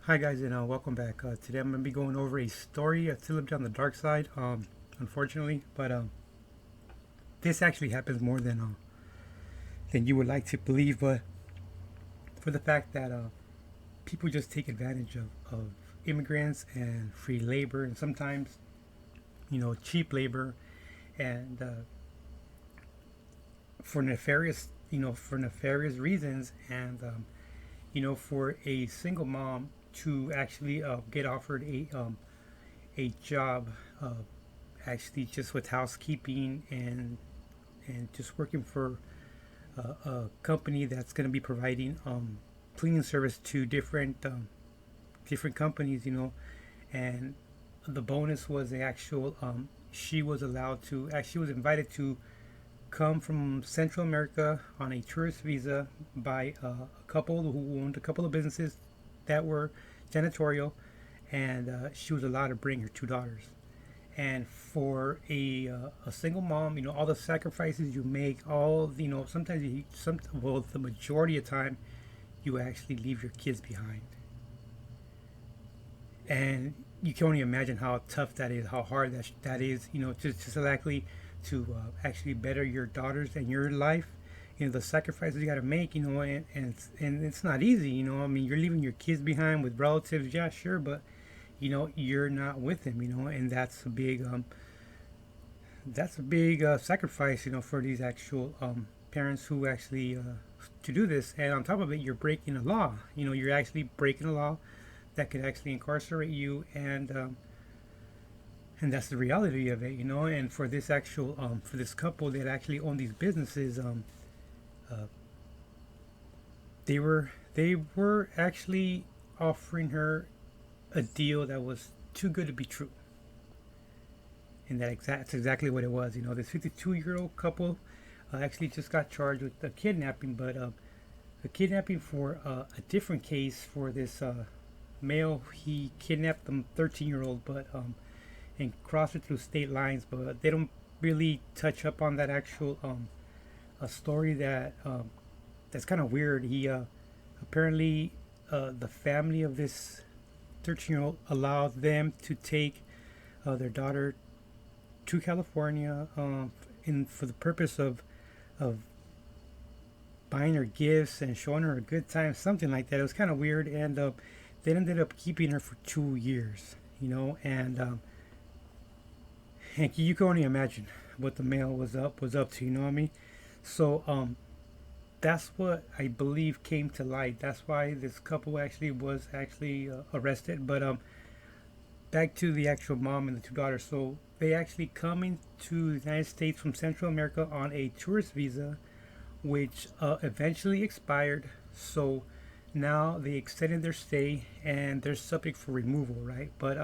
Hi guys, and welcome back. Today I'm gonna be going over a story that's a little bit on the dark side, unfortunately, but this actually happens more than you would like to believe. But for the fact that people just take advantage of immigrants and free labor, and sometimes cheap labor, and for nefarious reasons, and for a single mom to actually get offered a job, actually just with housekeeping and just working for a company that's going to be providing cleaning service to different companies, and the bonus was the actual she was allowed to actually was invited to come from Central America on a tourist visa by a couple who owned a couple of businesses that were janitorial, and she was allowed to bring her two daughters. And for a single mom, all the sacrifices you make, all sometimes the majority of the time, you actually leave your kids behind, and you can only imagine how tough that is, how hard that is, just exactly to actually better your daughters and your life. The sacrifices you got to make, and it's not easy. I mean, you're leaving your kids behind with relatives, yeah, sure, but you're not with them, and that's a big sacrifice, for these actual parents who actually to do this. And on top of it, you're breaking a law. You're actually breaking a law that could actually incarcerate you, and that's the reality of it. And for this actual for this couple that actually own these businesses, uh, they were actually offering her a deal that was too good to be true. And that's exactly what it was. This 52-year-old couple actually just got charged with a kidnapping, but a kidnapping for a different case for this male. He kidnapped the 13-year-old, but and crossed it through state lines. But they don't really touch up on that actual a story that's kind of weird. He apparently the family of this 13-year-old allowed them to take their daughter to California in for the purpose of buying her gifts and showing her a good time, something like that. It was kind of weird, and they ended up keeping her for 2 years. And you can only imagine what the male was up to. You know what I mean? So that's what I believe came to light. That's why this couple actually was actually arrested. But back to the actual mom and the two daughters. So they actually coming to the United States from Central America on a tourist visa, which eventually expired. So now they extended their stay and they're subject for removal, right? But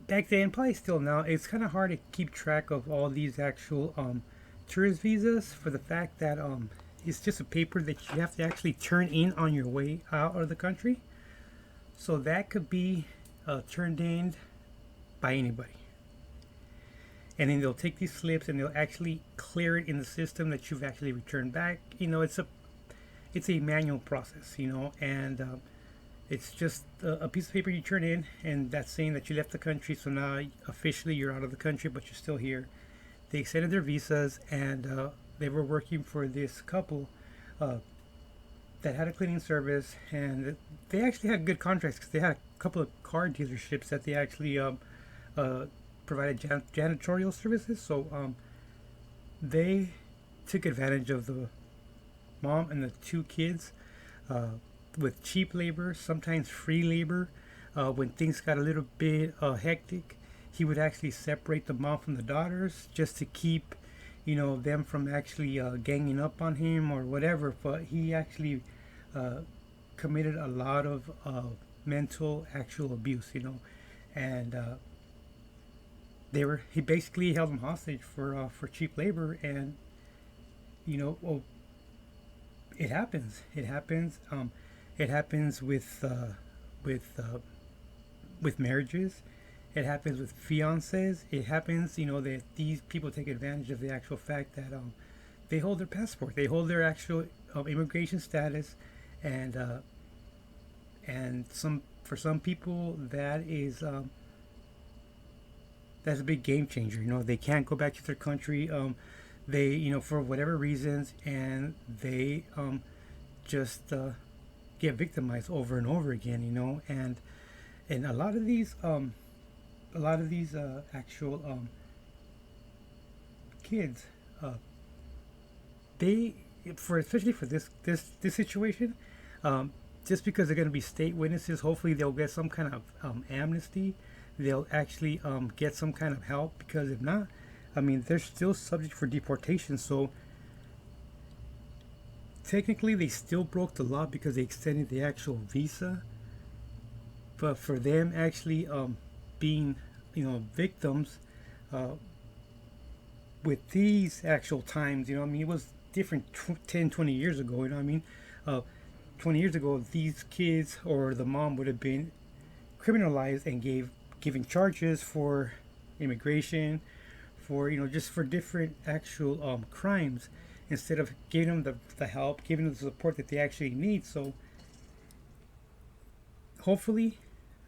back then, probably still now, it's kind of hard to keep track of all these actual tourist visas for the fact that it's just a paper that you have to actually turn in on your way out of the country. So that could be turned in by anybody. And then they'll take these slips and they'll actually clear it in the system that you've actually returned back. It's a manual process, and it's just a piece of paper you turn in, and that's saying that you left the country. So now officially you're out of the country, but you're still here. They extended their visas, and they were working for this couple uh, that had a cleaning service, and they actually had good contracts because they had a couple of car dealerships that they actually uh, provided janitorial services. So they took advantage of the mom and the two kids uh, with cheap labor, sometimes free labor. When things got a little bit hectic, he would actually separate the mom from the daughters just to keep, them from actually ganging up on him or whatever. But he actually uh, committed a lot of mental actual abuse, and he basically held them hostage for cheap labor. And well, it happens. It happens with marriages. It happens with fiancés. It happens, that these people take advantage of the actual fact that they hold their passport, they hold their actual immigration status, and and for some people that's a big game changer. You know, they can't go back to their country. They, you know, for whatever reasons, and they just get victimized over and over again. You know, and a lot of these actual kids, they for especially for this situation, um, just because they're going to be state witnesses, hopefully they'll get some kind of amnesty. They'll actually get some kind of help, because if not, I mean, they're still subject for deportation. So technically, they still broke the law because they extended the actual visa. But for them actually being, you know, victims uh, with these actual times, you know, I mean, it was different 10, 20 years ago. You know what I mean? Uh, 20 years ago, these kids or the mom would have been criminalized and given charges for immigration, for, you know, just for different actual crimes, instead of giving them the help, giving them the support that they actually need. So hopefully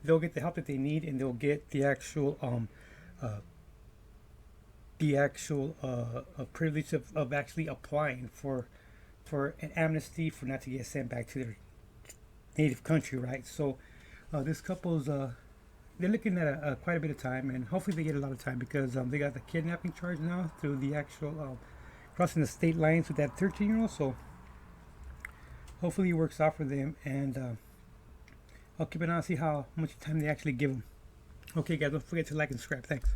they'll get the help that they need, and they'll get uh, the actual privilege of actually applying for an amnesty, for not to get sent back to their native country, right? So this couple's they're looking at quite a bit of time, and hopefully they get a lot of time, because they got the kidnapping charge now through the actual crossing the state lines with that 13-year-old. So hopefully it works out for them, and I'll keep an eye and see how much time they actually give them. Okay, guys, don't forget to like and subscribe. Thanks.